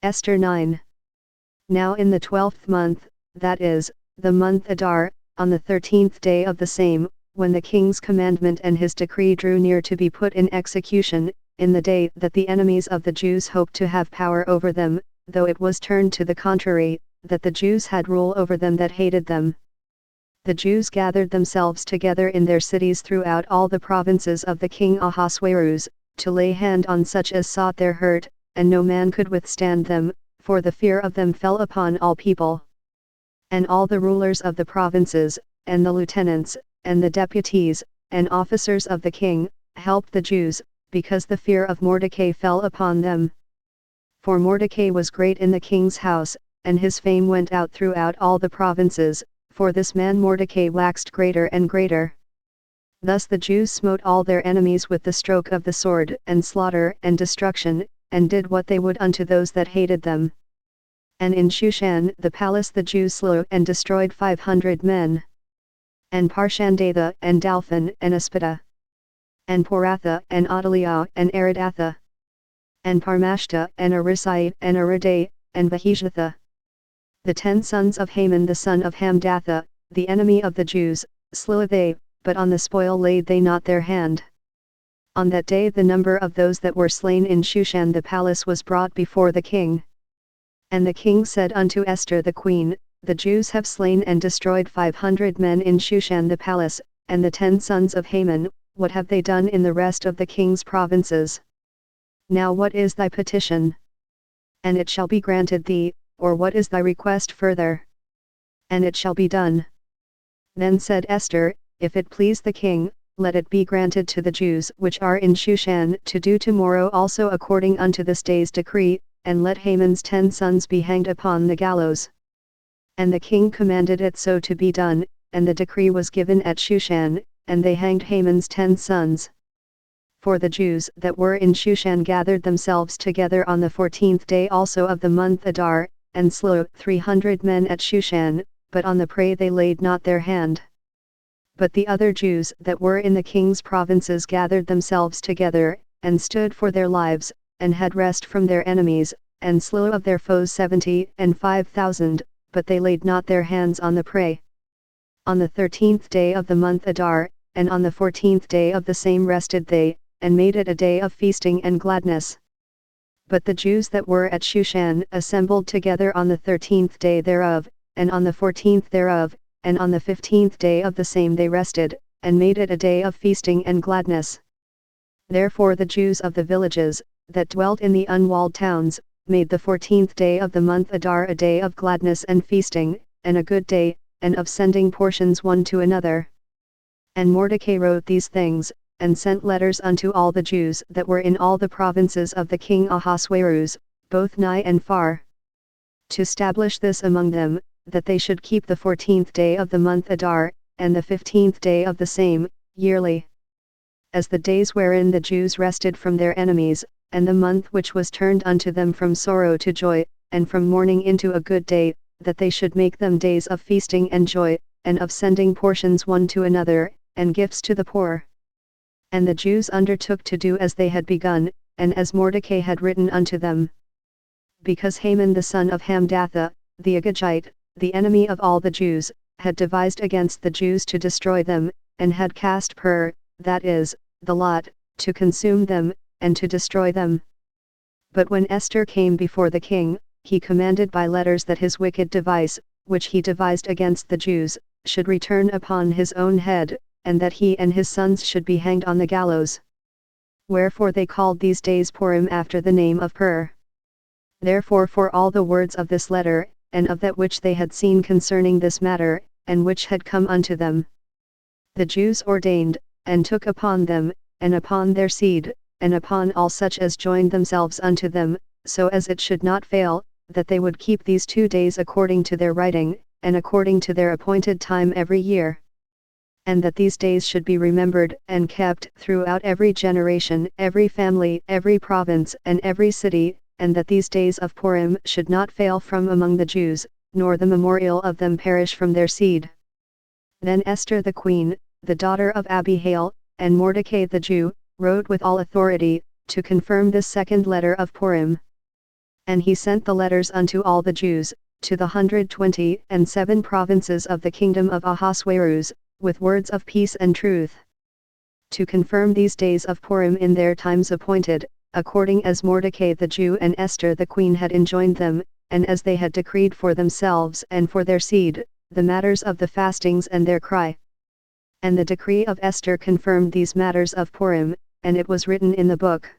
Esther 9. Now in the 12th month, that is, the month Adar, on the 13th day of the same, when the king's commandment and his decree drew near to be put in execution, in the day that the enemies of the Jews hoped to have power over them, though it was turned to the contrary, that the Jews had rule over them that hated them. The Jews gathered themselves together in their cities throughout all the provinces of the king Ahasuerus, to lay hand on such as sought their hurt, and no man could withstand them, for the fear of them fell upon all people. And all the rulers of the provinces, and the lieutenants, and the deputies, and officers of the king, helped the Jews, because the fear of Mordecai fell upon them. For Mordecai was great in the king's house, and his fame went out throughout all the provinces, for this man Mordecai waxed greater and greater. Thus the Jews smote all their enemies with the stroke of the sword, and slaughter and destruction, and did what they would unto those that hated them. And in Shushan the palace the Jews slew and destroyed 500 men. And Parshandatha and Dalphon and Aspida. And Poratha and Adaliah and Aridatha. And Parmashta and Arisai and Aridai, and Bahijatha. The 10 sons of Haman the son of Hamdatha, the enemy of the Jews, slew they, but on the spoil laid they not their hand. On that day the number of those that were slain in Shushan the palace was brought before the king. And the king said unto Esther the queen, The Jews have slain and destroyed 500 men in Shushan the palace, and the 10 sons of Haman, what have they done in the rest of the king's provinces? Now what is thy petition? And it shall be granted thee, or what is thy request further? And it shall be done. Then said Esther, If it please the king, let it be granted to the Jews which are in Shushan to do tomorrow also according unto this day's decree, and let Haman's 10 sons be hanged upon the gallows. And the king commanded it so to be done, and the decree was given at Shushan, and they hanged Haman's 10 sons. For the Jews that were in Shushan gathered themselves together on the 14th day also of the month Adar, and slew 300 men at Shushan, but on the prey they laid not their hand. But the other Jews that were in the king's provinces gathered themselves together, and stood for their lives, and had rest from their enemies, and slew of their foes 75,000, but they laid not their hands on the prey. On the 13th day of the month Adar, and on the 14th day of the same rested they, and made it a day of feasting and gladness. But the Jews that were at Shushan assembled together on the 13th day thereof, and on the 14th thereof, and on the 15th day of the same they rested, and made it a day of feasting and gladness. Therefore the Jews of the villages, that dwelt in the unwalled towns, made the 14th day of the month Adar a day of gladness and feasting, and a good day, and of sending portions one to another. And Mordecai wrote these things, and sent letters unto all the Jews that were in all the provinces of the king Ahasuerus, both nigh and far, to establish this among them, that they should keep the 14th day of the month Adar, and the 15th day of the same, yearly, as the days wherein the Jews rested from their enemies, and the month which was turned unto them from sorrow to joy, and from mourning into a good day, that they should make them days of feasting and joy, and of sending portions one to another, and gifts to the poor. And the Jews undertook to do as they had begun, and as Mordecai had written unto them. Because Haman the son of Hamdatha, the Agagite, the enemy of all the Jews, had devised against the Jews to destroy them, and had cast that is, the lot, to consume them, and to destroy them. But when Esther came before the king, he commanded by letters that his wicked device, which he devised against the Jews, should return upon his own head, and that he and his sons should be hanged on the gallows. Wherefore they called these days Purim after the name of Pur. Therefore for all the words of this letter, and of that which they had seen concerning this matter, and which had come unto them, the Jews ordained, and took upon them, and upon their seed, and upon all such as joined themselves unto them, so as it should not fail, that they would keep these 2 days according to their writing, and according to their appointed time every year. And that these days should be remembered and kept throughout every generation, every family, every province, and every city, and that these days of Purim should not fail from among the Jews, nor the memorial of them perish from their seed. Then Esther the queen, the daughter of Abihail, and Mordecai the Jew, wrote with all authority, to confirm this second letter of Purim. And he sent the letters unto all the Jews, to the 127 provinces of the kingdom of Ahasuerus, with words of peace and truth, to confirm these days of Purim in their times appointed, according as Mordecai the Jew and Esther the queen had enjoined them, and as they had decreed for themselves and for their seed, the matters of the fastings and their cry. And the decree of Esther confirmed these matters of Purim, and it was written in the book.